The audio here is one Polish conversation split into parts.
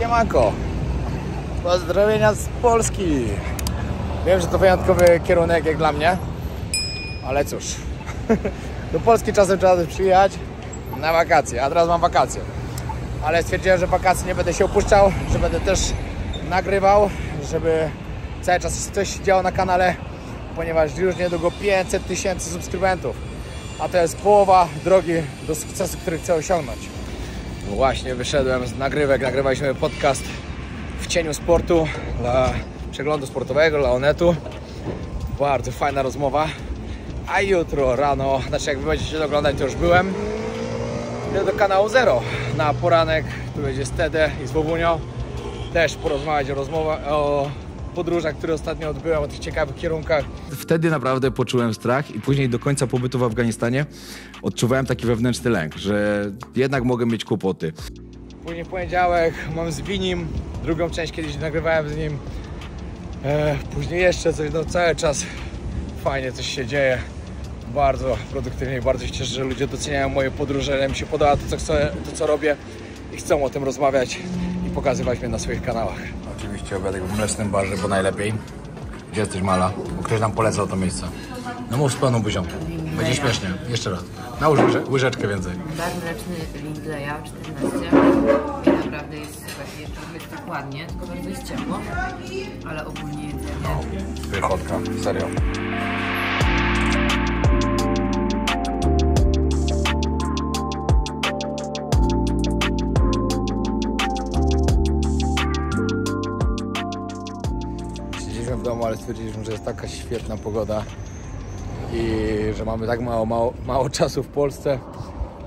Siemanko, pozdrowienia z Polski. Wiem, że to wyjątkowy kierunek jak dla mnie, ale cóż, do Polski czasem trzeba przyjechać na wakacje, a teraz mam wakacje. Ale stwierdziłem, że wakacji nie będę się opuszczał, że będę też nagrywał, żeby cały czas coś się działo na kanale, ponieważ już niedługo 500 000 subskrybentów, a to jest połowa drogi do sukcesu, który chcę osiągnąć. Właśnie wyszedłem z nagrywek, nagrywaliśmy podcast w cieniu sportu dla przeglądu sportowego, dla Onetu. Bardzo fajna rozmowa. A jutro rano, znaczy jak wy będziecie oglądać, to już byłem, idę do kanału Zero na poranek, tu będzie z Tede i z Bobunią. Też porozmawiać o podróżach, które ostatnio odbyłem, o tych ciekawych kierunkach. Wtedy naprawdę poczułem strach i później do końca pobytu w Afganistanie odczuwałem taki wewnętrzny lęk, że jednak mogę mieć kłopoty. Później w poniedziałek mam z Winim, drugą część kiedyś nagrywałem z nim. Później jeszcze coś, no cały czas fajnie coś się dzieje. Bardzo produktywnie i bardzo się cieszę, że ludzie doceniają moje podróże, że mi się podoba to co robię i chcą o tym rozmawiać i pokazywać mnie na swoich kanałach. Oczywiście obiadek w Mlecznym Barze, bo najlepiej. Gdzie jesteś, Mala? Bo ktoś nam polecał to miejsce. No mów z pełną buzią. Będzie śmiesznie. Jeszcze raz. Nałóż łyżeczkę więcej. Bar mleczny Lindleya 14. I naprawdę jest super. Jeszcze jest tak ładnie, tylko bardzo jest ciepło. Ale ogólnie jedzenie. Pychotka, serio. W domu, ale stwierdziliśmy, że jest taka świetna pogoda i że mamy tak mało czasu w Polsce,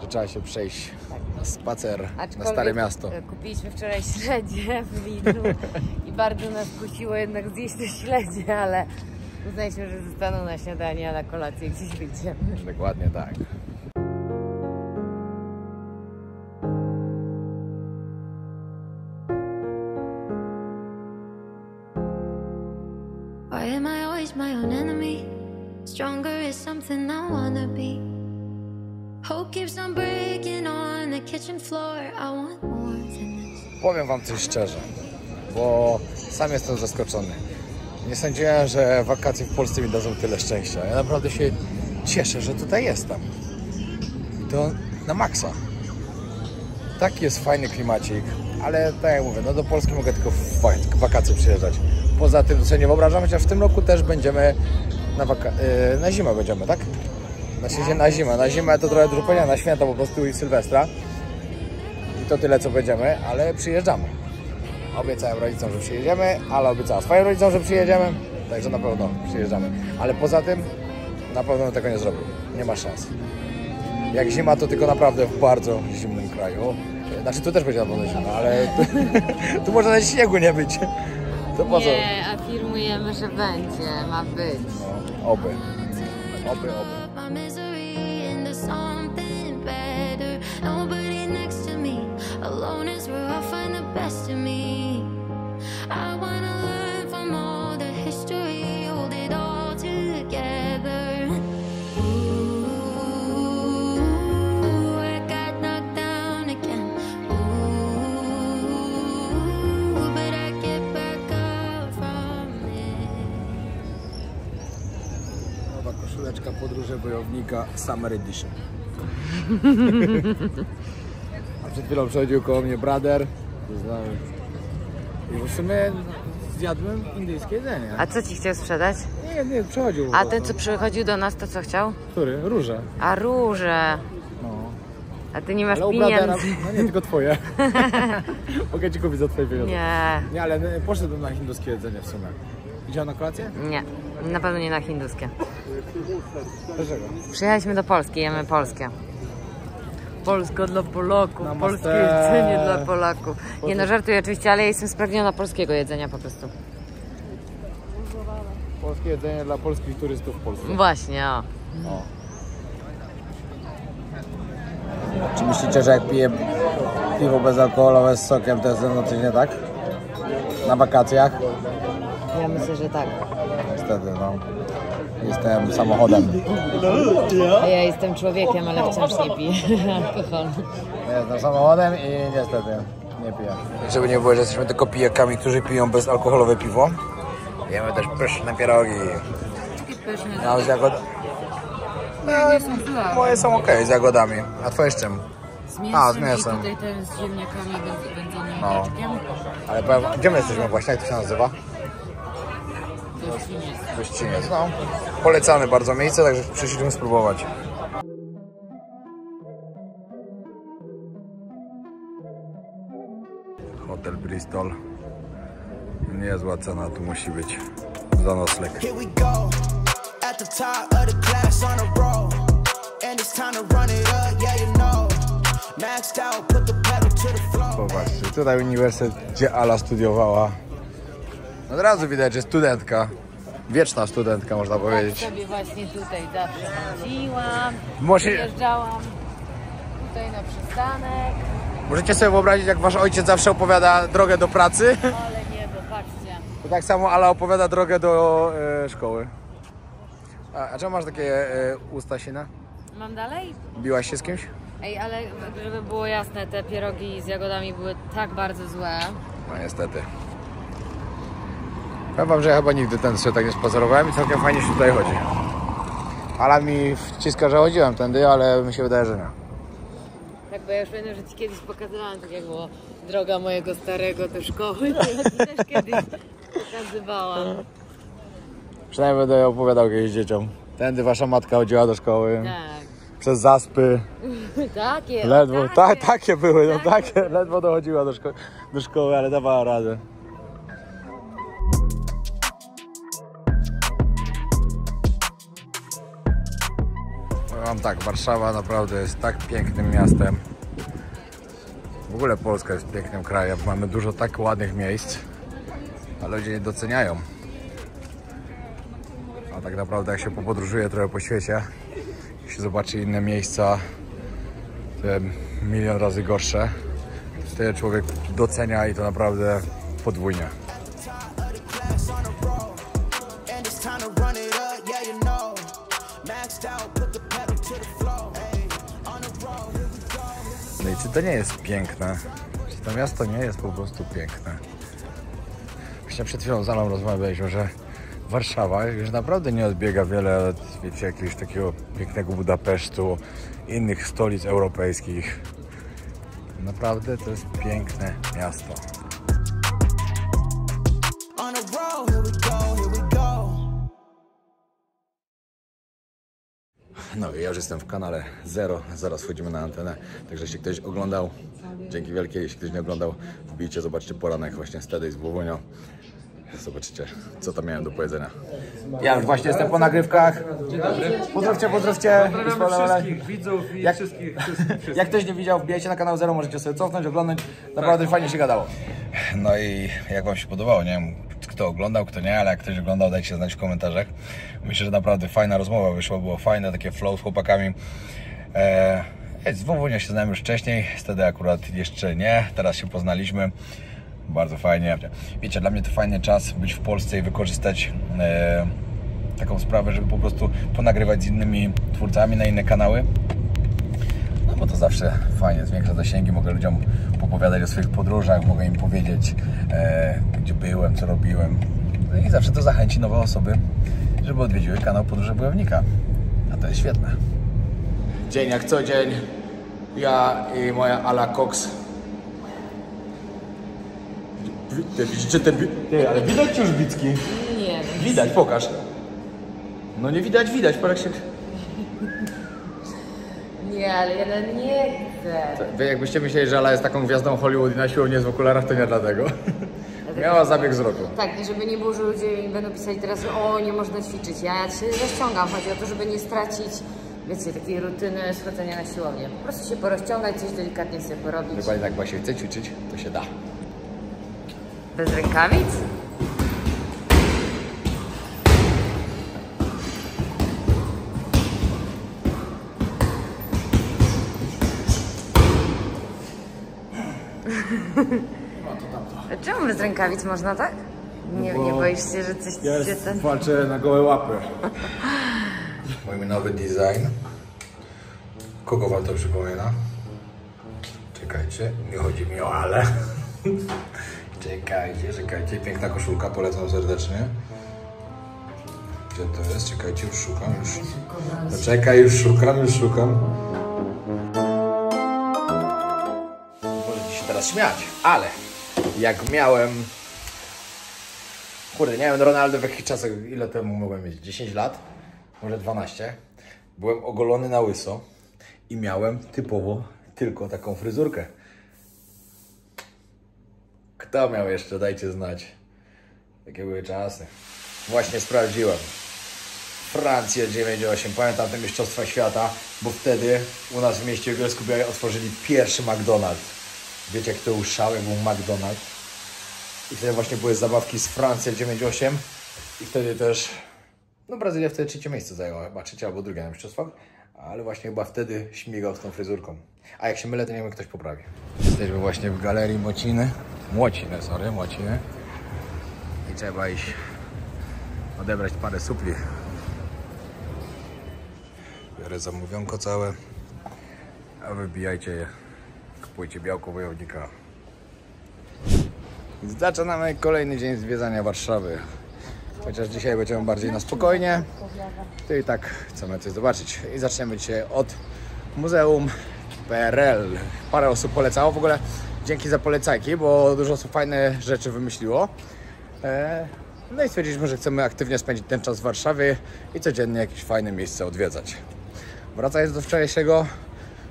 że trzeba się przejść na spacer na Stare Miasto. Kupiliśmy wczoraj śledzie w Lidlu i bardzo nas kusiło jednak zjeść te śledzie, ale uznaliśmy, że zostaną na śniadanie, a na kolację gdzieś wyjdziemy. Dokładnie tak. Why am I always my own enemy? Stronger is something I wanna be. Hope keeps on breaking on the kitchen floor. I want more than this. Powiem wam coś szczerze, bo sam jestem zaskoczony. Nie sądziłem, że wakacje w Polsce mi dadzą tyle szczęścia. Ja naprawdę się cieszę, że tutaj jestem. I to na maksa. Taki jest fajny klimacik, ale tak jak mówię, no do Polski mogę tylko w wakacje przyjeżdżać. Poza tym, co nie wyobrażam, chociaż w tym roku też będziemy na zimę będziemy, tak? Na zimę to trochę drupienia, na święta po prostu i Sylwestra. I to tyle, co będziemy, ale przyjeżdżamy. Obiecałem rodzicom, że przyjedziemy, ale obiecałem swoim rodzicom, że przyjedziemy, także na pewno przyjeżdżamy. Ale poza tym na pewno tego nie zrobię, nie ma szans. Jak zima, to tylko naprawdę w bardzo zimnym kraju. Znaczy tu też będzie na pewno zima, ale tu może nawet śniegu nie być. To po co? Nie, afirmujemy, że będzie, ma być. No, oby. My misery into something better. Nobody next to me. Alone is where I find the best in me. I wanna learn from all the history, hold it all together. Ooh, I got knocked down again. Ooh, but I get back up from it. Nowa koszuleczka podróży bojownika Summer Edition. A przed chwilą przechodził koło mnie brother. I w sumie zjadłem indyjskie jedzenie. A co ci chciał sprzedać? Nie, przechodził. A ten, co przychodził do nas, to co chciał? Który? Róże. A róże. No. A ty nie masz Ale u pieniędzy. bradera, no nie, tylko twoje. Mogę ci kupić za twoje pieniądze. Nie. Ale poszedłem na hinduskie jedzenie w sumie. Idziemy na kolację? Nie, na pewno nie na hinduskie. Dlaczego? Przyjechaliśmy do Polski, jemy polskie. Polska dla Polaków, Namaste. polskie jedzenie dla Polaków. Nie no, żartuję oczywiście, ale ja jestem spragniona polskiego jedzenia po prostu. Polskie jedzenie dla polskich turystów w Polsce. Właśnie, o. O. Czy myślicie, że jak piję piwo bezalkoholowe z sokiem, to jest ze mną coś nie tak? Na wakacjach? Ja myślę, że tak. Niestety, no. Jestem samochodem. A ja jestem człowiekiem, ale wciąż nie piję alkoholu. Jestem samochodem i niestety Nie piję. Żeby nie było, że jesteśmy tylko pijakami, którzy piją bezalkoholowe piwo. Jemy też pyszne pierogi. Pyszne. No, z jagod... Nie są złe. Moje są ok, z jagodami. A twoje z czym? Z mięsem, A, z mięsem. i tutaj ten z ziemniakami wędzonym No. kaczkiem. Ale powiem, gdzie my jesteśmy właśnie? Jak to się nazywa? Gościniec. Gościniec, no. Polecamy bardzo miejsce, także przyszliśmy spróbować. Hotel Bristol. Niezła cena tu musi być za nocleg. Popatrzcie, tutaj uniwersytet, gdzie Ala studiowała. Od razu widać, że studentka. Wieczna studentka, można powiedzieć. sobie właśnie tutaj zawsze chodziłam. Może... Przyjeżdżałam tutaj na przystanek. Możecie sobie wyobrazić, jak wasz ojciec zawsze opowiada drogę do pracy? Ale nie, bo patrzcie. To tak samo Ala opowiada drogę do szkoły. A czemu masz takie usta sine? Mam dalej? Biłaś się z kimś? Ej, ale żeby było jasne, te pierogi z jagodami były tak bardzo złe. No niestety. Powiem wam, że ja chyba nigdy ten sobie tak nie spacerowałem i całkiem fajnie się tutaj chodzi. Ala mi wciska, że chodziłem tędy, ale mi się wydaje, że nie. Tak, bo ja już pamiętam, że ci kiedyś pokazywałam, tak jak było droga mojego starego do szkoły, to ja ci też kiedyś pokazywałam. Przynajmniej będę opowiadał kiedyś dzieciom. Tędy wasza matka chodziła do szkoły. Tak. Przez zaspy. Takie. Ledwo, takie. takie były, no takie. Ledwo dochodziła do szkoły, ale dawała radę. Powiem wam tak, Warszawa naprawdę jest tak pięknym miastem. W ogóle Polska jest pięknym krajem. Mamy dużo tak ładnych miejsc, a ludzie nie doceniają. A tak naprawdę jak się popodróżuje trochę po świecie, się zobaczy inne miejsca, te milion razy gorsze, wtedy człowiek docenia i to naprawdę podwójnie. No i czy to nie jest piękne? Czy to miasto nie jest po prostu piękne? Właśnie przed chwilą z Alą rozmawialiśmy, że Warszawa już naprawdę nie odbiega wiele od, wiecie, jakiegoś takiego pięknego Budapesztu, innych stolic europejskich. Naprawdę to jest piękne miasto. No i ja już jestem w kanale Zero, zaraz wchodzimy na antenę, także jeśli ktoś oglądał, dzięki wielkie, jeśli ktoś nie oglądał, wbijcie, zobaczcie poranek właśnie z Tedy z Włowonią. Zobaczycie, co tam miałem do powiedzenia. Ja już właśnie jestem po nagrywkach. Dzień dobry. Pozdrówcie. Pozdrawiamy wszystkich widzów i wszystkich. Jak ktoś nie widział, wbijajcie na kanał Zero, możecie sobie cofnąć, oglądać. Naprawdę fajnie się gadało. No i jak wam się podobało, nie wiem kto oglądał, kto nie, ale jak ktoś oglądał, dajcie znać w komentarzach. Myślę, że naprawdę fajna rozmowa wyszła, było fajne, takie flow z chłopakami. Z Wowunią się znałem już wcześniej, wtedy akurat jeszcze nie, teraz się poznaliśmy. Bardzo fajnie. Wiecie, dla mnie to fajny czas być w Polsce i wykorzystać taką sprawę, żeby po prostu ponagrywać z innymi twórcami na inne kanały. No bo to zawsze fajnie, zwiększa zasięgi, mogę ludziom opowiadać o swoich podróżach, mogę im powiedzieć, gdzie byłem, co robiłem. No i zawsze to zachęci nowe osoby, żeby odwiedziły kanał Podróże Bojownika. A to jest świetne. Dzień jak co dzień. Ja i moja Ala Cox. Widzicie te... Nie, ale widać już bicki. Nie. Widać, pokaż. No nie widać, patrz jak się... Nie, ale ja nie chcę. Wy jakbyście myśleli, że Ala jest taką gwiazdą Hollywood i na siłowni jest w okularach, to nie dlatego. Miała zabieg wzroku. Tak, i żeby nie było, że ludzie będą pisać teraz, że o, nie można ćwiczyć. Ja się rozciągam, chodzi o to, żeby nie stracić, wiecie, takiej rutyny schodzenia na siłownię. Po prostu się porozciągać, coś delikatnie sobie porobić. Dokładnie tak, bo jak się chce ćwiczyć, to się da. Bez rękawic? A czemu bez rękawic można, tak? Nie boisz się, że coś się ten... walczę na gołe łapy. Mój nowy design. Kogo wam to przypomina? Czy Czekajcie, nie chodzi mi o ale. Czekajcie, piękna koszulka, polecam serdecznie. Gdzie to jest? Czekajcie, już szukam, No czekaj, już szukam. Możecie się teraz śmiać, ale jak miałem... Kurde, nie wiem, Ronaldo w jakich czasach, ile temu mogłem mieć? 10 lat? Może 12? Byłem ogolony na łyso i miałem typowo tylko taką fryzurkę. Kto miał jeszcze? Dajcie znać. Jakie były czasy. Właśnie sprawdziłem. Francja 98. Pamiętam te mistrzostwa świata, bo wtedy u nas w mieście w Bielsku-Białej otworzyli pierwszy McDonald's. Wiecie, jak to uszały, był McDonald's. I wtedy właśnie były zabawki z Francji 98. I wtedy też... No Brazylia wtedy trzecie miejsce zajęła. Chyba trzecie albo drugie na mistrzostwach. Ale właśnie chyba wtedy śmigał z tą fryzurką. A jak się mylę, to nie wiem, ktoś poprawi. Jesteśmy właśnie w galerii Młociny. Młociny. I trzeba iść odebrać parę supli. Biorę zamówionko całe, a wybijajcie je. Kupujcie białko wojownika. Zaczynamy kolejny dzień zwiedzania Warszawy. Chociaż dzisiaj będziemy bardziej na spokojnie, to i tak chcemy coś zobaczyć. I zaczniemy dzisiaj od Muzeum PRL. Parę osób polecało, w ogóle dzięki za polecajki, bo dużo osób fajne rzeczy wymyśliło. No i stwierdziliśmy, że chcemy aktywnie spędzić ten czas w Warszawie i codziennie jakieś fajne miejsce odwiedzać. Wracając do wczorajszego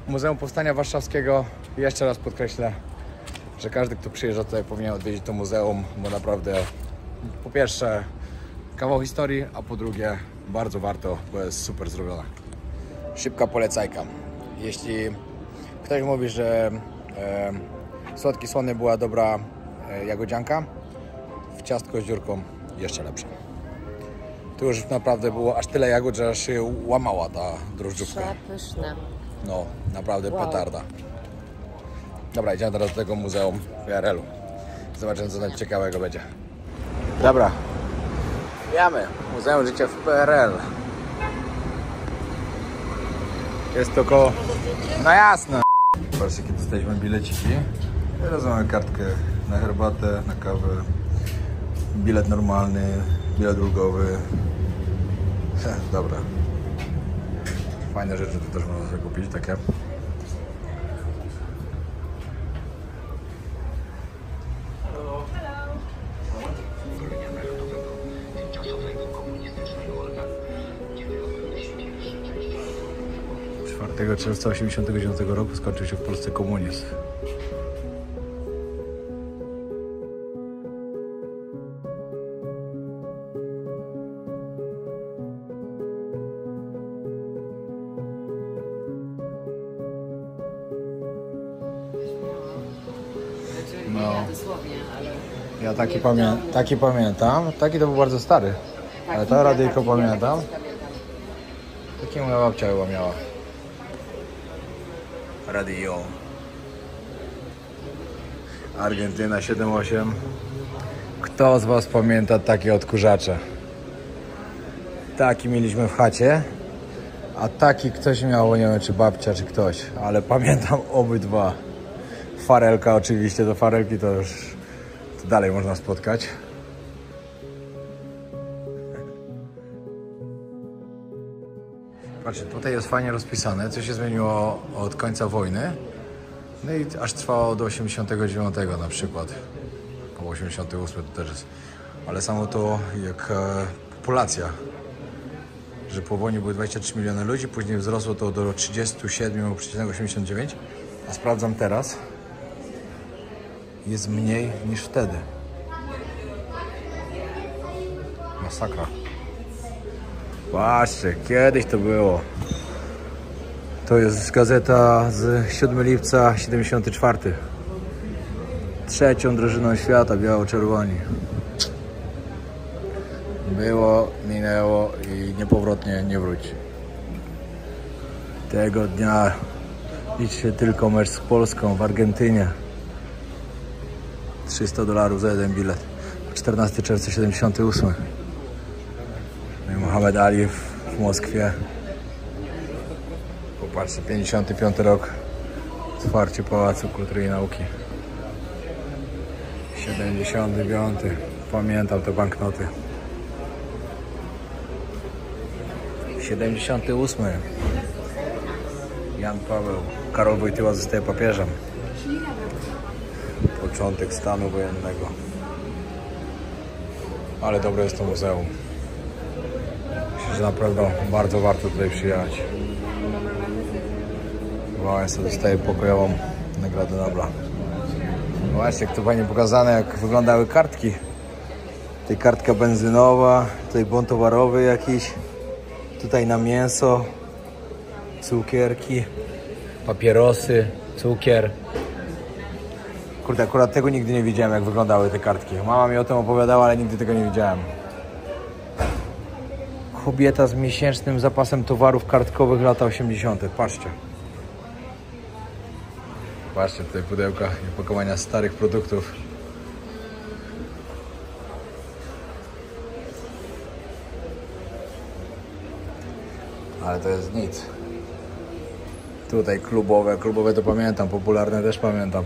Muzeum Powstania Warszawskiego, jeszcze raz podkreślę, że każdy, kto przyjeżdża tutaj, powinien odwiedzić to muzeum, bo naprawdę po pierwsze kawał historii, a po drugie bardzo warto, bo jest super zrobiona. Szybka polecajka. Jeśli ktoś mówi, że słodki słony była dobra jagodzianka, w ciastko z dziurką jeszcze lepsze. Tu już naprawdę było aż tyle jagód, że aż się łamała ta drożdżówka. Przepyszne. No, naprawdę petarda. Dobra, idziemy teraz do tego Muzeum PRL-u. Zobaczymy, co tam ciekawego będzie. Dobra, jamy. Muzeum Życia w PRL. Jest to koło... No jasne. Patrzcie, jakie dostaliśmy bileciki. Teraz mamy kartkę na herbatę, na kawę. Bilet normalny, bilet ulgowy. Dobra. Fajne rzeczy tu też można sobie kupić, takie. Czwartego czerwca 1989 roku skończył się w Polsce komunizm. No. Dosłownie, ale... Ja taki pamiętam. Taki to był bardzo stary. Ale to radyjko pamiętam. Takie moja babcia chyba miała. Radio. Argentyna 7-8. Kto z was pamięta takie odkurzacze? Taki mieliśmy w chacie. A taki ktoś miał, nie wiem czy babcia, czy ktoś. Ale pamiętam obydwa. Farelka oczywiście, do farelki to już to dalej można spotkać. Patrzcie, tutaj jest fajnie rozpisane, co się zmieniło od końca wojny. No i aż trwało do 89 na przykład. Około 88 to też jest. Ale samo to jak populacja. Że po wojnie były 23 miliony ludzi, później wzrosło to do 37,89. A sprawdzam teraz. Jest mniej niż wtedy. Masakra. Patrzcie, kiedyś to było. To jest gazeta z 7 lipca 74. Trzecią drużyną świata, biało-czerwoni. Było, minęło i niepowrotnie nie wróci. Tego dnia liczy tylko mecz z Polską w Argentynie. $300 za jeden bilet. 14 czerwca 78. Mohamed Ali w Moskwie. Popatrzcie, 55 rok. Otwarcie Pałacu Kultury i Nauki. 79. Pamiętam te banknoty. 78. Jan Paweł. Karol Wojtyła zostaje papieżem. Początek stanu wojennego. Ale dobre jest to muzeum. Myślę, że na pewno bardzo warto tutaj przyjechać. Wałęsa dostaje pokojową Nagrodę Nobla. Właśnie, jak to fajnie pokazane, jak wyglądały kartki. Tutaj kartka benzynowa, tutaj bon towarowy jakiś. Tutaj na mięso, cukierki, papierosy, cukier. Kurde, akurat tego nigdy nie widziałem, jak wyglądały te kartki. Mama mi o tym opowiadała, ale nigdy tego nie widziałem. Kobieta z miesięcznym zapasem towarów kartkowych lata 80. Patrzcie. Patrzcie, tutaj pudełka i opakowania starych produktów. Ale to jest nic. Tutaj klubowe to pamiętam, popularne też pamiętam.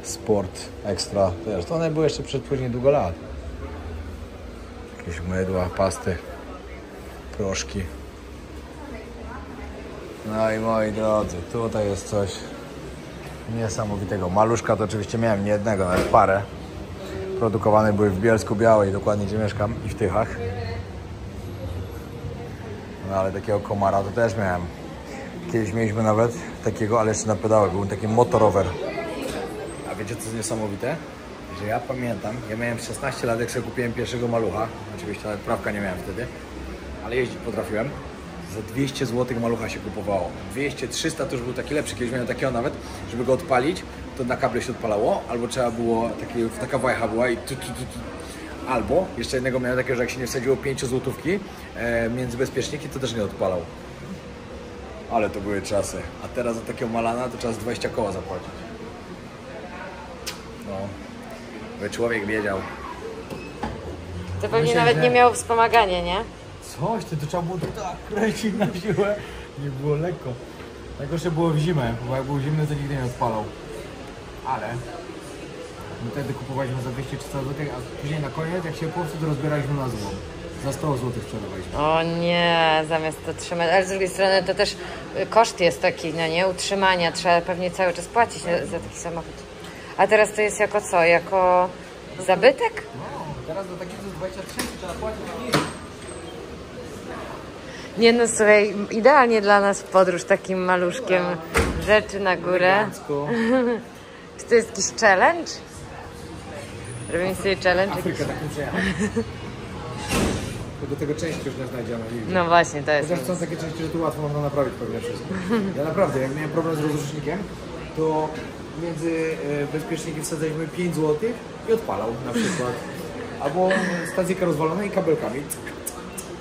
Sport, ekstra, wiesz, to one były jeszcze przed później długo lat. Jakieś mydła, pasty, proszki. No i moi drodzy, tutaj jest coś niesamowitego. Maluszka to oczywiście miałem nie jednego, nawet parę. Produkowane były w Bielsku Białej, dokładnie gdzie mieszkam, i w Tychach. No ale takiego komara to też miałem. Kiedyś mieliśmy nawet takiego, ale jeszcze na pedałach, był taki motorower. A wiecie co jest niesamowite? Że ja pamiętam, ja miałem 16 lat, jak sobie kupiłem pierwszego malucha. Oczywiście nawet prawka nie miałem wtedy, ale jeździć potrafiłem. Za 200 zł malucha się kupowało. 200, 300 to już był taki lepszy. Kiedyś miałem takiego nawet, żeby go odpalić, to na kable się odpalało, albo trzeba było, taka wajcha była i albo jeszcze jednego miałem takiego, że jak się nie wsadziło 5 złotówki między bezpieczniki, to też nie odpalał. Ale to były czasy. A teraz za takiego malana to trzeba z 20 koła zapłacić. No, by człowiek wiedział. To pewnie nawet nie miało wspomagania, nie? Coś, to trzeba było tak kręcić na siłę. Nie było lekko. Najgorsze było w zimę, bo jak był zimny, to nigdy nie odpalał. Ale my wtedy kupowaliśmy za 200 300 zł, a później na koniec, jak się po prostu, to rozbieraliśmy na złom. Za 100 zł sprzedawaliśmy. O nie, zamiast to trzymać. Ale z drugiej strony to też koszt jest taki, no nie? Utrzymania. Trzeba pewnie cały czas płacić za taki samochód. A teraz to jest jako co? Jako zabytek? No, teraz do takiego 20 000 trzeba płacić. Nie no, słuchaj, idealnie dla nas w podróż takim maluszkiem. Rzeczy na górę. Czy to jest jakiś challenge? Robimy sobie challenge? Afrykę takim przejechać. Do tego części już nie znajdziemy. No właśnie, to jest. Chociaż są takie części, że tu łatwo można naprawić pewnie wszystko. Ja naprawdę, jak miałem problem z rozrusznikiem, to między bezpieczniki wsadzaliśmy 5 zł i odpalał na przykład. Albo stacyjka rozwalona i kabelkami.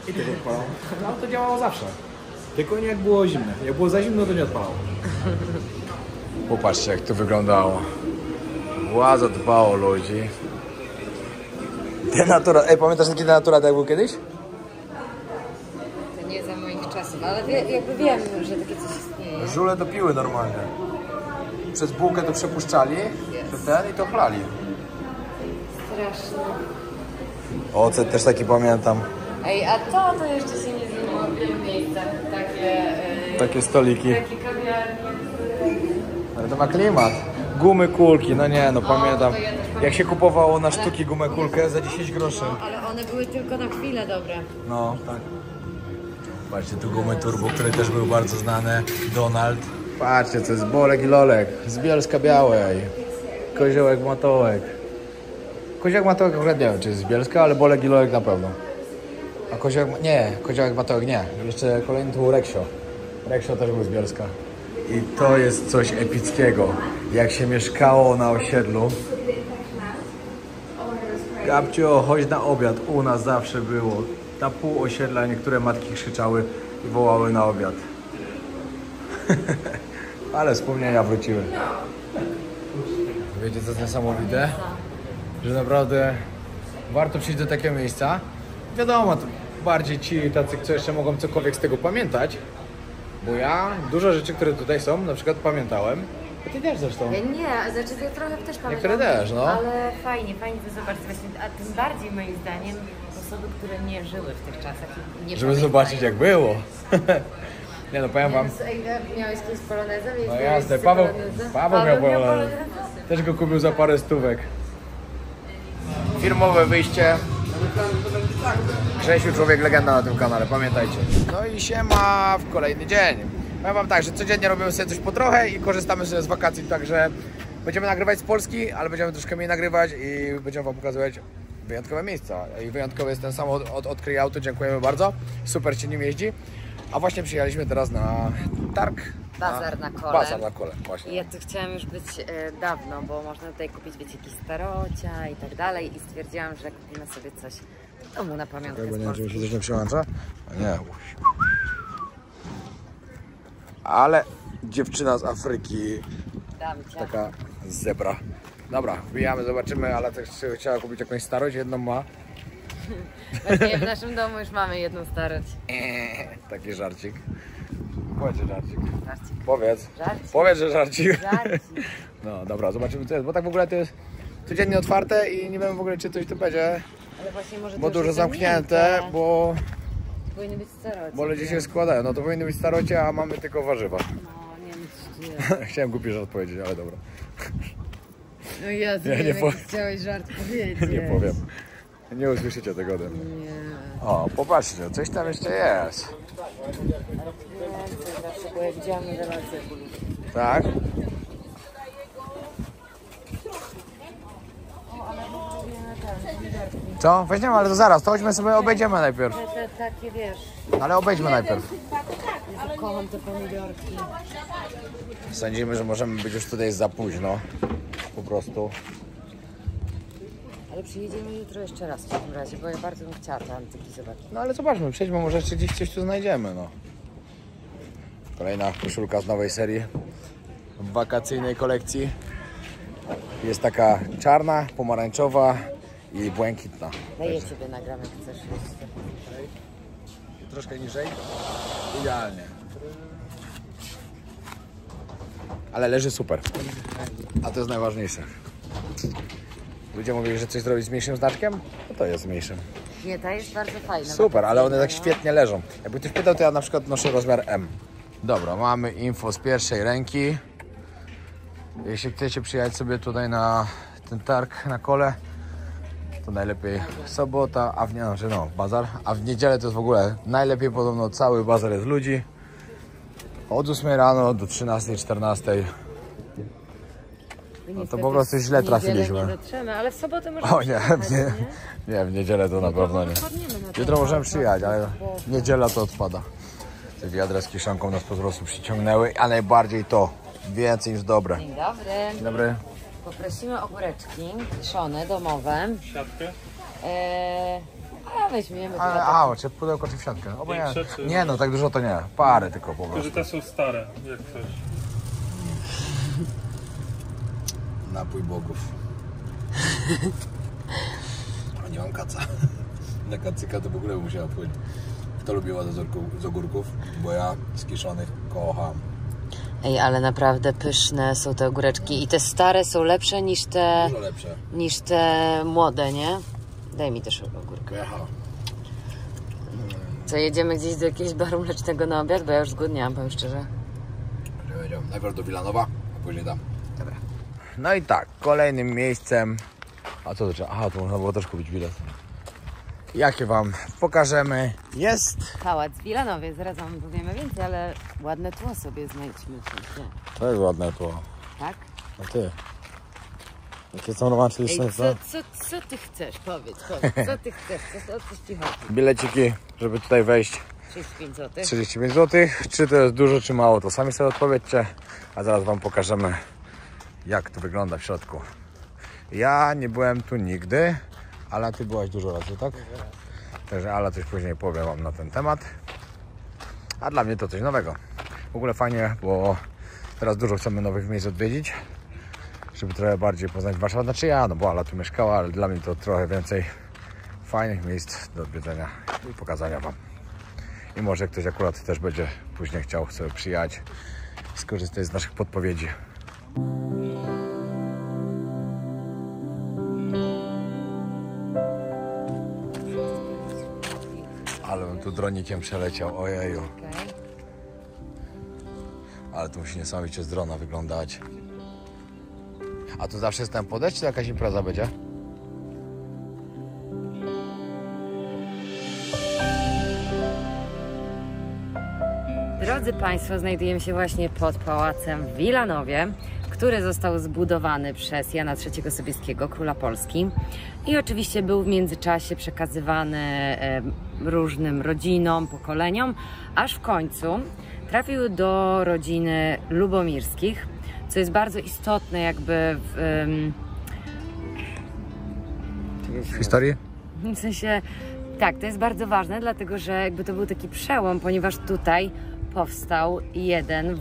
I też odpalał. No to działało zawsze. Tylko nie jak było zimne. Jak było za zimno, to nie odpalało. Popatrzcie, jak to wyglądało. Władza dba o ludzi. Denatura. Ej, pamiętasz taki denatura, tak był kiedyś? To nie za moich czasów, ale jakby wiem, że takie coś istnieje. Żule to piły normalnie. Przez bułkę to przepuszczali, i to chlali. Straszne. Ocet też taki pamiętam. Ej, a to jeszcze się nie zmieniło w wielu miejscach. Takie stoliki. Takie kawiarnie. Ale to ma klimat. Gumy, kulki, no nie, no pamiętam. Jak się kupowało na sztuki gumę, kulkę za 10 groszy. No, ale one były tylko na chwilę dobre. No, tak. Patrzcie, tu gumy turbo, które też były bardzo znane. Donald. Patrzcie, co jest Bolek i Lolek. Z Bielska Białej. Koziołek Matołek. Koziołek Matołek akurat nie wiem, czy jest z Bielska, ale Bolek i Lolek na pewno. A Koziołek... Nie, Koziołek Matołek nie. Jeszcze kolejny to był Reksio. Reksio też był z Bielska. I to jest coś epickiego. Jak się mieszkało na osiedlu. Gabcio, chodź na obiad. U nas zawsze było. Na pół osiedla niektóre matki krzyczały i wołały na obiad. Ale wspomnienia wróciły. Wiecie, co jest niesamowite? Że naprawdę warto przyjść do takiego miejsca. Wiadomo, to bardziej ci tacy, co jeszcze mogą cokolwiek z tego pamiętać. Bo ja dużo rzeczy, które tutaj są, na przykład pamiętałem. Ty też zresztą. Ja nie, znaczy ja trochę też pamiętam. Niektóre też, no. Ale fajnie to zobaczyć właśnie, a tym bardziej moim zdaniem osoby, które nie żyły w tych czasach i nie Żeby pamiętają. zobaczyć jak było. Nie no, powiem wam. Ej, miałeś kiedyś polonezę? No jasne, Paweł miał polonezę. Też go kupił za parę stówek. Firmowe wyjście. Grzesiu, człowiek legenda na tym kanale, pamiętajcie. No i siema w kolejny dzień. Powiem wam tak, że codziennie robimy sobie coś po trochę i korzystamy sobie z wakacji, także będziemy nagrywać z Polski, ale będziemy troszkę mniej nagrywać i będziemy wam pokazywać wyjątkowe miejsca. I wyjątkowy jest ten samochód od Kryj Auto, dziękujemy bardzo. Super się nim jeździ. A właśnie przyjechaliśmy teraz na targ. Bazar na Kole. Bazar na Kole, właśnie. I ja tu chciałam już być dawno, bo można tutaj kupić, wiecie, jakieś starocia i tak dalej. I stwierdziłam, że kupimy sobie coś w domu na pamiątkę. Bo nie wiem, czy mi się coś nie przyłącza. Nie. Ale dziewczyna z Afryki, taka zebra. Dobra, wbijamy, zobaczymy, ale też chciała kupić jakąś starość, jedną ma. Właśnie w naszym domu już mamy jedną starość. Taki żarcik. Powiedz, że żarcik. Żarcik. Powiedz. Żarcik. Powiedz, że żarcik. Żarcik. No dobra, zobaczymy co jest, bo tak w ogóle to jest codziennie otwarte i nie wiem w ogóle czy coś tu będzie. Ale właśnie może Bo to dużo już zamknięte, bo powinny być starocie. ludzie się składają. No to powinny być starocie, a mamy tylko warzywa. No, nie wiem co tu jest. Chciałem głupi żart powiedzieć, ale dobra. No ja nie powiem. chciałeś żart powiedzieć. Nie powiem. Nie usłyszycie tego ode mnie. Nie. O, popatrzcie, coś tam jeszcze jest. Zawsze, bo ja widziałam relację. Tak? Co? Weźmiemy, ale to zaraz, to chodźmy sobie, obejdziemy najpierw. Te takie, wiesz, Ale obejdziemy najpierw. Jezu, kocham te pomidorki. Sądzimy, że możemy być już tutaj za późno. Po prostu. Ale przyjedziemy jutro jeszcze raz w takim razie, bo ja bardzo bym chciała te antyki zobaczyć. No ale zobaczmy, przejdźmy, może jeszcze gdzieś coś tu znajdziemy, no. Kolejna koszulka z nowej serii. W wakacyjnej kolekcji. Jest taka czarna, pomarańczowa i błękitna. Daję ciebie nagram, jak chcesz. Troszkę niżej. Idealnie. Ale leży super. A to jest najważniejsze. Ludzie mówili, że coś zrobić z mniejszym znaczkiem? No to jest z mniejszym. Nie, ta jest bardzo fajna. Super, ale one tak świetnie leżą. Jakby ktoś pytał, to ja na przykład noszę rozmiar M. Dobra, mamy info z pierwszej ręki. Jeśli chcecie przyjechać sobie tutaj na ten targ na Kole, to najlepiej sobota, a w nie, znaczy no, bazar, a w niedzielę to jest w ogóle najlepiej, podobno cały bazar jest ludzi. Od 8 rano do 13, 14. No to po prostu źle trafiliśmy. Nie dotrzemy, ale w sobotę możemy O nie, nie, w niedzielę to na pewno nie. Jutro możemy przyjechać, ale niedziela to odpada. Te wiadra z kieszonką nas po prostu przyciągnęły, a najbardziej to, więcej niż dobre. Dzień dobry. Dzień dobry. Poprosimy ogóreczki kiszone, domowe. Siatkę? A weźmiemy Czy pudełko czy w siatkę? Nie no, tak dużo to nie. Parę tylko po prostu. Te są stare, jak coś. Napój bogów. Nie mam kaca. Na kacyka to w ogóle musiała płyć. Kto lubi ładne z ogórków? Bo ja z kiszonych kocham. Ej, ale naprawdę pyszne są te ogóreczki i te stare są lepsze niż te... Dużo lepsze. Niż te młode, nie? Daj mi też ogórkę. Co, jedziemy gdzieś do jakiegoś baru mlecznego na obiad? Bo ja już zgłodniałam, powiem szczerze. Najpierw do Wilanowa, a później tam. Dobra. No i tak, kolejnym miejscem... A co to trzeba? Aha, tu można było też kupić bilet. Jakie wam pokażemy, jest... Pałac w Wilanowie, zaraz wam powiemy więcej, ale ładne tło sobie znajdźmy. To jest ładne tło. Tak? A ty? Jakie są romantyczne? Ej, co ty chcesz? Powiedz, co ty chcesz? O coś ci chodzi? Bileciki, żeby tutaj wejść. 35 zł. 35 zł. Czy to jest dużo, czy mało, to sami sobie odpowiedzcie. A zaraz wam pokażemy, jak to wygląda w środku. Ja nie byłem tu nigdy, ale ty byłaś dużo razy, tak? Także Ala coś później powie wam na ten temat. A dla mnie to coś nowego. W ogóle fajnie, bo teraz dużo chcemy nowych miejsc odwiedzić, żeby trochę bardziej poznać Warszawę. Znaczy ja, no bo Ala tu mieszkała, ale dla mnie to trochę więcej fajnych miejsc do odwiedzenia i pokazania wam. I może ktoś akurat też będzie później chciał sobie przyjechać, skorzystać z naszych podpowiedzi. Ale bym tu dronikiem przeleciał, ojeju. Ale to musi niesamowicie z drona wyglądać. A tu zawsze jest tam podejść, czy jakaś impreza będzie? Drodzy Państwo, znajdujemy się właśnie pod pałacem w Wilanowie, który został zbudowany przez Jana III Sobieskiego, króla Polski. I oczywiście był w międzyczasie przekazywany różnym rodzinom, pokoleniom, aż w końcu trafił do rodziny Lubomirskich, co jest bardzo istotne jakby W historii? w sensie, tak, to jest bardzo ważne, dlatego że jakby to był taki przełom, ponieważ tutaj powstał jedno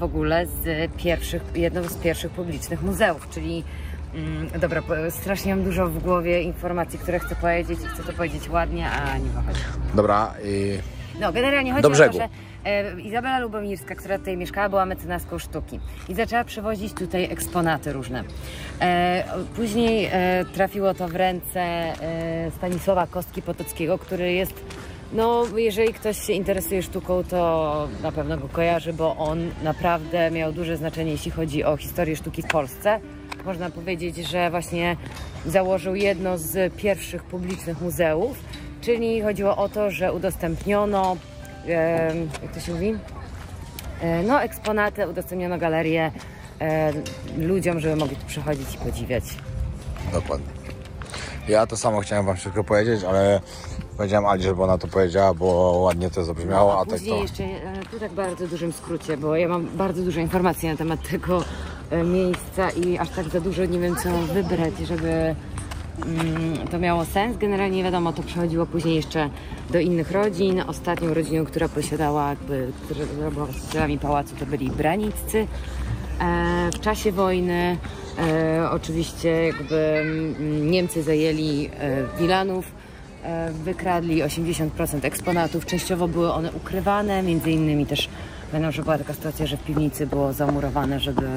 z pierwszych publicznych muzeów, czyli dobra, strasznie mam dużo w głowie informacji, które chcę powiedzieć i chcę to powiedzieć ładnie, a nie wychodzi. Dobra, No, generalnie chodzi o to, że Izabela Lubomirska, która tutaj mieszkała, była mecenaską sztuki i zaczęła przywozić tutaj eksponaty różne. Później trafiło to w ręce Stanisława Kostki-Potockiego, który jest, no jeżeli ktoś się interesuje sztuką, to na pewno go kojarzy, bo on naprawdę miał duże znaczenie, jeśli chodzi o historię sztuki w Polsce. Można powiedzieć, że właśnie założył jedno z pierwszych publicznych muzeów, czyli chodziło o to, że udostępniono, jak to się mówi? No, eksponaty, udostępniono galerię ludziom, żeby mogli tu przychodzić i podziwiać. Dokładnie. Ja to samo chciałem wam wszystko powiedzieć, ale powiedziałem Ali, żeby ona to powiedziała, bo ładnie to zabrzmiało, No, a tak później to... jeszcze, tu tak bardzo dużym skrócie, bo ja mam bardzo dużo informacji na temat tego miejsca i aż tak za dużo nie wiem, co wybrać, żeby to miało sens. Generalnie nie wiadomo, to przechodziło później jeszcze do innych rodzin. Ostatnią rodziną, która posiadała, która była właścicielami pałacu, to byli Braniccy. W czasie wojny oczywiście jakby Niemcy zajęli Wilanów, wykradli 80% eksponatów, częściowo były one ukrywane, między innymi też pamiętam, że była taka sytuacja, że w piwnicy było zamurowane, żeby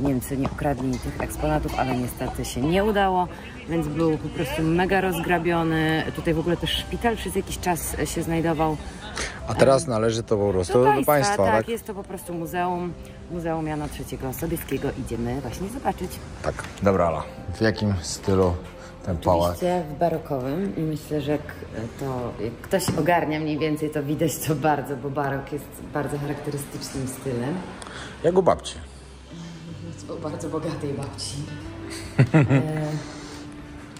Niemcy nie ukradli tych eksponatów, ale niestety się nie udało, więc był po prostu mega rozgrabiony. Tutaj w ogóle też szpital przez jakiś czas się znajdował. A teraz należy to po prostu do państwa, tak? tak? Jest to po prostu Muzeum Jana III Sobieskiego. Idziemy właśnie zobaczyć. Tak. Dobra, Ala. W jakim stylu ten pałac? Oczywiście w barokowym i myślę, że jak ktoś ogarnia mniej więcej, to widać to bardzo, bo barok jest bardzo charakterystycznym stylem. Jak u babci. U bardzo bogatej babci.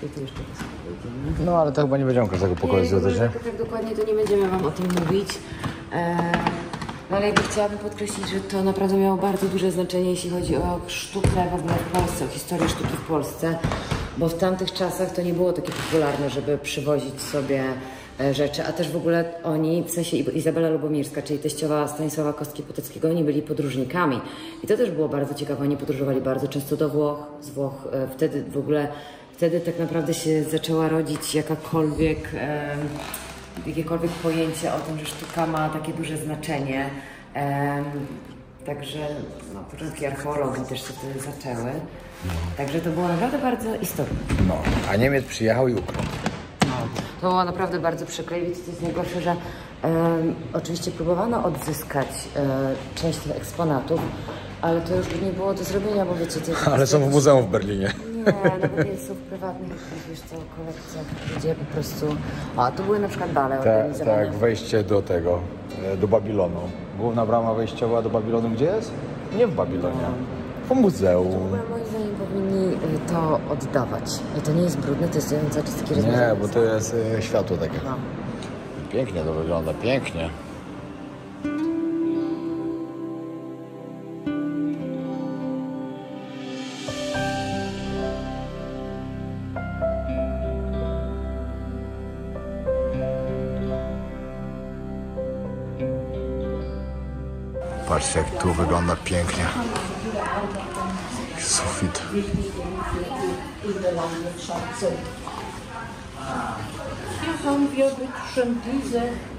I tu jeszcze to sobie No ale to chyba nie będziemy każdego pokoju zwiedzać, nie? Tak dokładnie to nie będziemy wam o tym mówić. No ale jakby chciałabym podkreślić, że to naprawdę miało bardzo duże znaczenie, jeśli chodzi o sztukę w ogóle w Polsce, o historię sztuki w Polsce, bo w tamtych czasach to nie było takie popularne, żeby przywozić sobie rzeczy, a też w ogóle oni, w sensie Izabela Lubomirska, czyli teściowa Stanisława Kostki-Potockiego, oni byli podróżnikami. I to też było bardzo ciekawe, oni podróżowali bardzo często do Włoch, z Włoch wtedy tak naprawdę się zaczęła rodzić jakiekolwiek pojęcie o tym, że sztuka ma takie duże znaczenie. Także początki archeologii też się wtedy zaczęły. Także to było naprawdę bardzo istotne. No, a Niemiec przyjechał i ukradł. To było naprawdę bardzo przykre i wiecie, co jest najgorsze, że oczywiście próbowano odzyskać część tych eksponatów, ale to już nie było do zrobienia, bo wiecie... Ale są w muzeum w Berlinie. Nie, nawet nie są w prywatnych, wiesz co, kolekcjach, gdzie po prostu... A, tu były na przykład bale organizowane. Tak, wejście do tego, do Babilonu. Główna brama wejściowa do Babilonu gdzie jest? Nie w Babilonie, w muzeum. W ogóle moim zdaniem powinni to oddawać. I to nie jest brudne, to jest cały czas takie rozwiązanie. Nie, bo to jest światło takie. No. Pięknie to wygląda, pięknie. Patrzcie, jak tu wygląda pięknie. Sufit.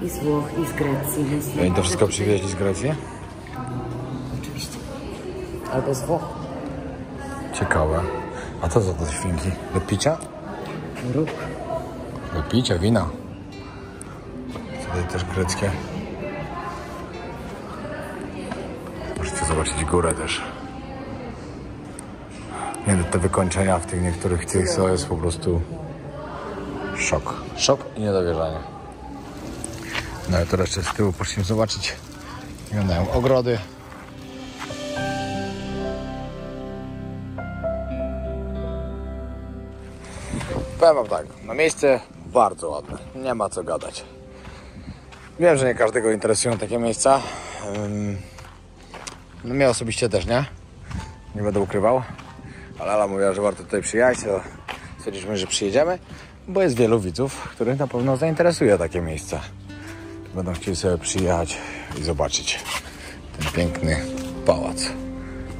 I z Włoch, i z Grecji. Więc I to wszystko przywieźli z Grecji? Oczywiście. Albo z Włoch. Ciekawe. A co za te świnki? Do picia? Róg. Do picia, wina. Tutaj też greckie. Możecie zobaczyć górę też. Nie, te wykończenia w tych niektórych tych to jest po prostu szok. Szok i niedowierzanie. No i teraz jeszcze z tyłu poszliśmy zobaczyć. Wyglądają ogrody. Powiem wam tak, na miejsce bardzo ładne, nie ma co gadać. Wiem, że nie każdego interesują takie miejsca. No mnie osobiście też nie. Nie będę ukrywał. Ale Ala mówiła, że warto tutaj przyjechać, to stwierdziliśmy, że przyjedziemy, bo jest wielu widzów, których na pewno zainteresuje takie miejsca. Będą chcieli sobie przyjechać i zobaczyć ten piękny pałac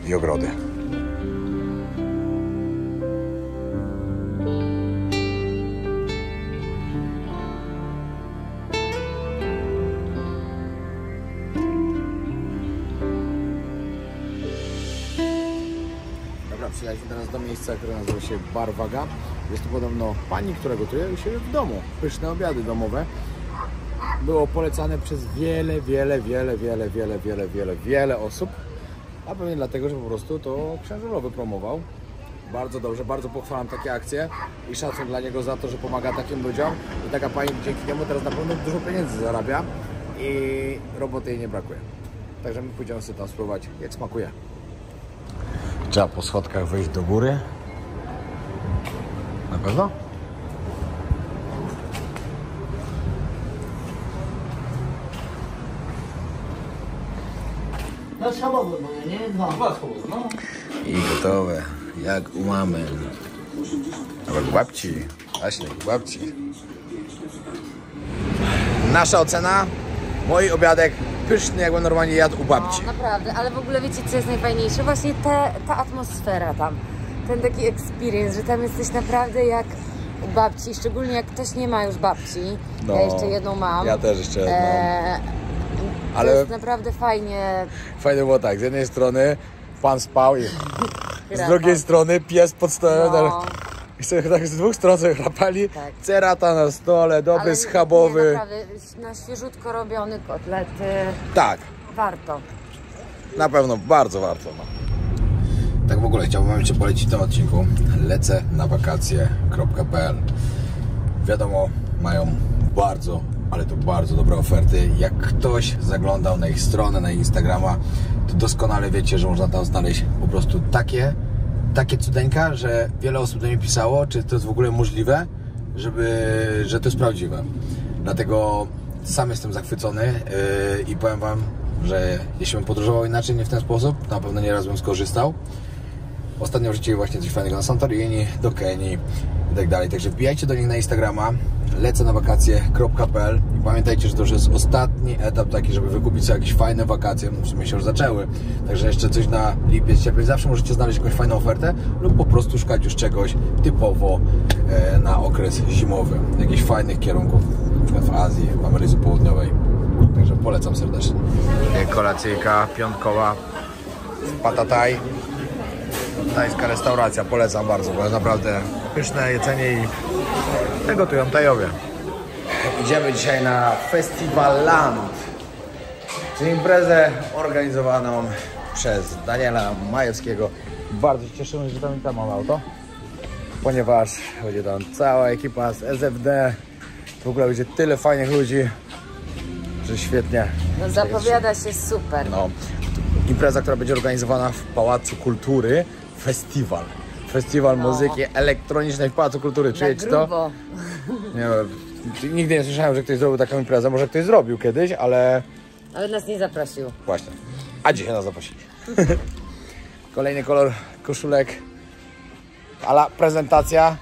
i ogrody. Przyjechaliśmy teraz do miejsca, które nazywa się Bar Waga. Jest to podobno pani, która gotuje u siebie w domu. Pyszne obiady domowe. Było polecane przez wiele osób. A pewnie dlatego, że po prostu to księżylowy promował. Bardzo dobrze, bardzo pochwalam takie akcje i szacun dla niego za to, że pomaga takim ludziom. I taka pani dzięki niemu teraz na pewno dużo pieniędzy zarabia i roboty jej nie brakuje. Także my pójdziemy sobie tam spróbować, jak smakuje. Trzeba po schodkach wejść do góry. Na pewno? No schabowe moje, nie? Dwa schabowe, no. I gotowe, jak u mamy. Nawet babci, właśnie babci. Nasza ocena, mój obiadek pyszny, jakbym normalnie jadł u babci. No, naprawdę, ale w ogóle wiecie, co jest najfajniejsze? Właśnie ta atmosfera tam, ten taki experience, że tam jesteś naprawdę jak u babci, szczególnie jak ktoś nie ma już babci. No, ja jeszcze jedną mam. Ja też jeszcze jedną. Ale to jest naprawdę fajnie. Fajnie było tak, z jednej strony pan spał i z drugiej strony pies pod stołem. No. I sobie tak z dwóch stron sobie chrapali. Tak. Cerata na stole, dobry ale schabowy. Nie, naprawdę, na świeżutko robiony kotlety. Tak. Warto. Na pewno, bardzo warto. No. Tak w ogóle chciałbym Wam Cię polecić w tym odcinku. Lecę na wakacje.pl. Wiadomo, mają bardzo, ale to bardzo dobre oferty. Jak ktoś zaglądał na ich stronę, na Instagrama, to doskonale wiecie, że można tam znaleźć po prostu takie cudeńka, że wiele osób do mnie pisało, czy to jest w ogóle możliwe, że to jest prawdziwe. Dlatego sam jestem zachwycony i powiem Wam, że jeśli bym podróżował inaczej, nie w ten sposób, to na pewno nieraz bym skorzystał. Ostatnio wrzucili właśnie coś fajnego na Santorini, do Kenii i tak dalej. Także wbijajcie do nich na Instagrama, lecę na wakacje.pl i pamiętajcie, że to już jest ostatni etap taki, żeby wykupić sobie jakieś fajne wakacje. W sumie się już zaczęły, także jeszcze coś na lipiec, sierpień. Zawsze możecie znaleźć jakąś fajną ofertę lub po prostu szukać już czegoś typowo na okres zimowy. Jakichś fajnych kierunków, na przykład w Azji, w Ameryce Południowej. Także polecam serdecznie. Kolacyjka piątkowa z Patataj. Tajska restauracja, polecam bardzo, bo jest naprawdę pyszne jedzenie i gotują Tajowie. Idziemy dzisiaj na Festival Land, czyli imprezę organizowaną przez Daniela Majewskiego. Bardzo się cieszymy, że tam mamy auto, ponieważ będzie tam cała ekipa z SFD. W ogóle będzie tyle fajnych ludzi, że świetnie. No zapowiada się super. No, impreza, która będzie organizowana w Pałacu Kultury. Festiwal muzyki elektronicznej w Pałacu Kultury. Czyjecie to? Nie, nigdy nie słyszałem, że ktoś zrobił taką imprezę. Może ktoś zrobił kiedyś, ale nas nie zaprosił. właśnie. A dzisiaj nas zaprosili. Kolejny kolor koszulek. Ala prezentacja.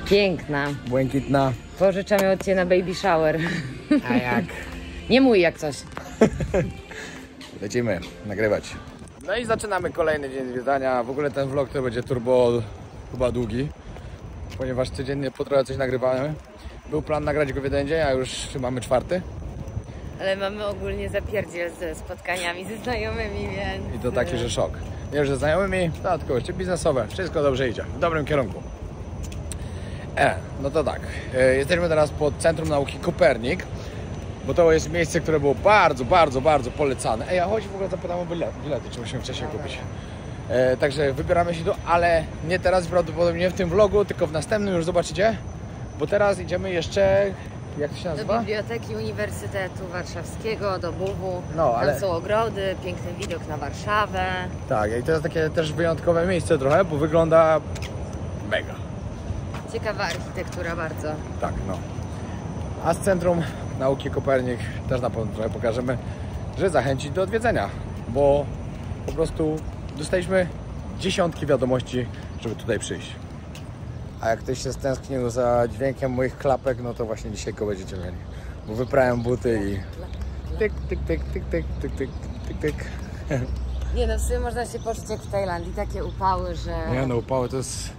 Piękna. Błękitna. Pożyczam ją od Ciebie na baby shower. A jak? Nie mój jak coś. Lecimy nagrywać. No i zaczynamy kolejny dzień zwiedzania. W ogóle ten vlog to będzie turbo chyba długi, ponieważ codziennie po trochę coś nagrywamy. Był plan nagrać go w jeden dzień, a już mamy czwarty. Ale mamy ogólnie zapierdziel ze spotkaniami ze znajomymi, więc... I to taki, że szok. Nie, że znajomymi, tylko jeszcze biznesowe. Wszystko dobrze idzie, w dobrym kierunku. No to tak. Jesteśmy teraz pod Centrum Nauki Kopernik, bo to jest miejsce, które było bardzo, bardzo, bardzo polecane. Ja chodź w ogóle zapytam o bilety, czy musimy wcześniej kupić. Także wybieramy się tu, ale nie teraz, prawdopodobnie nie w tym vlogu, tylko w następnym już zobaczycie. Bo teraz idziemy jeszcze, jak to się nazywa? Do Biblioteki Uniwersytetu Warszawskiego, do BUW. No, ale... Tam są ogrody, piękny widok na Warszawę. Tak, i to jest takie też wyjątkowe miejsce trochę, bo wygląda mega. Ciekawa architektura bardzo. Tak, no. A z Centrum Nauki Kopernik też na pewno trochę pokażemy, że zachęcić do odwiedzenia, bo po prostu dostaliśmy dziesiątki wiadomości, żeby tutaj przyjść. A jak ktoś się stęsknił za dźwiękiem moich klapek, no to właśnie dzisiaj go będziecie mieli. Bo wyprałem buty i tyk, tyk, tyk, tyk, tyk, tyk, tyk, tyk, tyk. Nie no, w sumie można się poczuć jak w Tajlandii, takie upały, że... Nie no, upały to jest...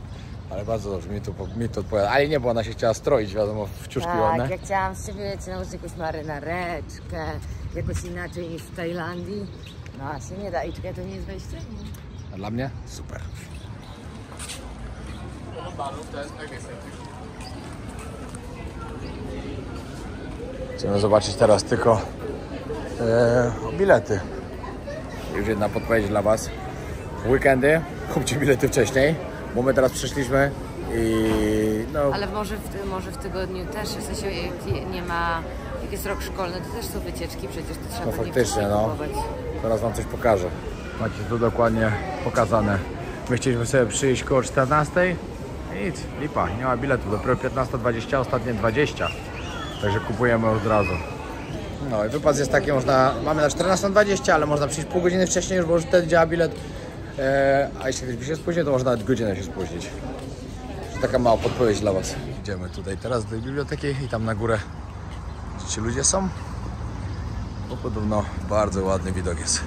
Ale bardzo dobrze, mi to odpowiada. Ale nie, bo ona się chciała stroić, wiadomo, w ciuszki ładne. Tak, ja chciałam z siebie nałożyć jakąś marynareczkę, jakoś inaczej niż w Tajlandii. No, a się nie da. I czekaj, to nie jest wejście? A dla mnie? Super. Chcemy zobaczyć teraz tylko bilety. Już jedna podpowiedź dla Was. W weekendy kupcie bilety wcześniej, bo my teraz przyszliśmy i no... Ale może w tygodniu też, w sensie jak nie ma, jak jest rok szkolny, to też są wycieczki, przecież to trzeba No pewnie faktycznie, no. kupować. Teraz Wam coś pokażę. Macie tu dokładnie pokazane. My chcieliśmy sobie przyjść koło 14. Nic, lipa, nie ma biletu. Dopiero 15:20, ostatnie 20. Także kupujemy od razu. No i wypad jest taki, mamy na 14:20, ale można przyjść pół godziny wcześniej już, bo już wtedy działa bilet. A jeśli ktoś by się spóźnił, to można nawet godzinę się spóźnić. Taka mała podpowiedź dla Was. Idziemy tutaj teraz do biblioteki i tam na górę, gdzie ci ludzie są. Bo podobno bardzo ładny widok jest.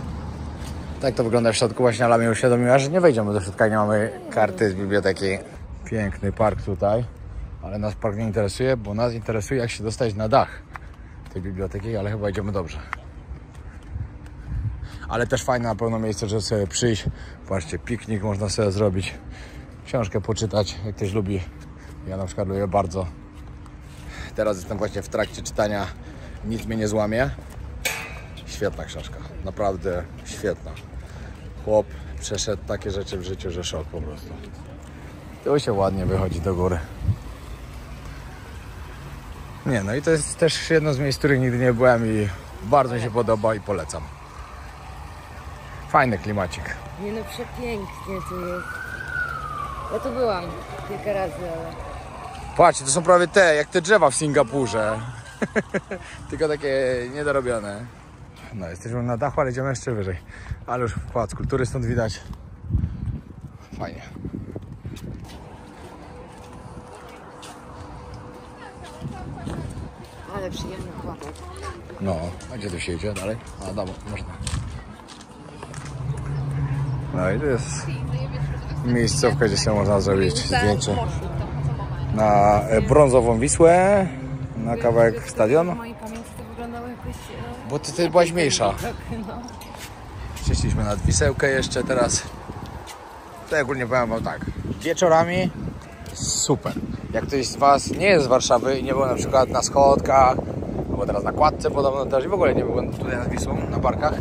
Tak to wygląda w środku. Właśnie Ala mnie uświadomiła, że nie wejdziemy do środka, nie mamy karty z biblioteki. Piękny park tutaj, ale nas park nie interesuje, bo nas interesuje, jak się dostać na dach tej biblioteki, ale chyba idziemy dobrze. Ale też fajne na pewno miejsce, żeby sobie przyjść. Patrzcie, piknik można sobie zrobić, książkę poczytać, jak ktoś lubi. Ja na przykład lubię bardzo. Teraz jestem właśnie w trakcie czytania Nic mnie nie złamie. Świetna książka, naprawdę świetna. Chłop przeszedł takie rzeczy w życiu, że szok po prostu. Tu się ładnie wychodzi do góry. Nie, no i to jest też jedno z miejsc, w których nigdy nie byłem i bardzo mi się podoba i polecam. Fajny klimacik. Nie no, przepięknie tu jest. Ja tu byłam kilka razy, ale... Patrzcie, to są prawie jak te drzewa w Singapurze. Tylko takie niedorobione. No, jesteśmy na dachu, ale idziemy jeszcze wyżej. Ale już pałac kultury stąd widać. Fajnie. Ale przyjemny chłopak. No, a gdzie tu się idzie dalej? A, dobra, można. No i to jest miejscówka, gdzie się można zrobić zdjęcie na brązową Wisłę, na kawałek stadionu. W mojej pamięci to wyglądało jakoś... Bo ty byłaś mniejsza. No. Przeszliśmy nad Wisełkę jeszcze teraz. To ogólnie powiem Wam tak. Wieczorami super. Jak ktoś z Was nie jest z Warszawy i nie był na przykład na Schodkach, bo teraz na Kładce podobno też i w ogóle nie był tutaj nad Wisłą, na parkach,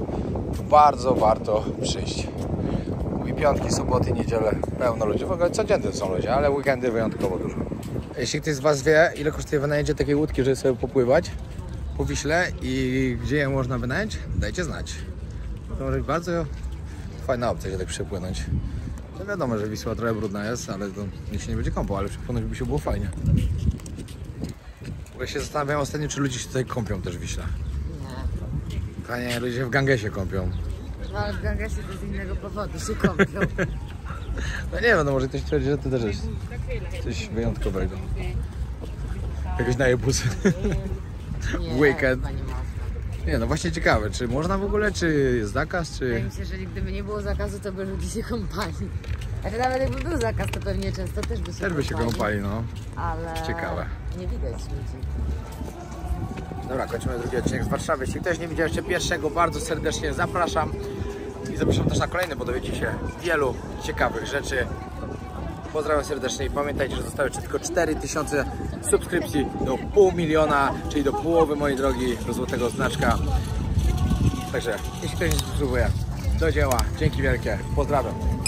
to bardzo warto przyjść. I piątki, soboty, niedzielę pełno ludzi. W ogóle codziennie są ludzie, ale weekendy wyjątkowo dużo. Jeśli ktoś z Was wie, ile kosztuje wynajęcie takiej łódki, żeby sobie popływać po Wiśle i gdzie je można wynająć, dajcie znać. To może być bardzo fajna opcja się tak przepłynąć. No wiadomo, że Wisła trochę brudna jest, ale to nikt się nie będzie kąpał, ale przepłynąć by się było fajnie. Bo ja się zastanawiam ostatnio, czy ludzie się tutaj kąpią też w Wiśle. Nie. Panie, ludzie w Gangesie kąpią. No ale w Gangesie to z innego powodu się kąpią. No nie wiem, no może ktoś twierdzi, że to też jest coś wyjątkowego. Jakoś najebusy. Nie, Weekend. chyba nie można. Nie, no właśnie ciekawe, czy można w ogóle, czy jest zakaz, czy... Wydaje mi się, że gdyby nie było zakazu, to by ludzie się kąpali. Znaczy nawet jakby był zakaz, to pewnie często też by się Też by się kąpali, no. Ale Ciekawe. nie widać ludzi. Dobra, kończymy drugi odcinek z Warszawy. Jeśli ktoś nie widział jeszcze pierwszego, bardzo serdecznie zapraszam. I zapraszam też na kolejny, bo dowiecie się wielu ciekawych rzeczy. Pozdrawiam serdecznie i pamiętajcie, że zostały tylko 4000 subskrypcji do 500 000, czyli do połowy, moi drogi, do złotego znaczka. Także jeśli ktoś nie subskrybuje, do dzieła. Dzięki wielkie. Pozdrawiam.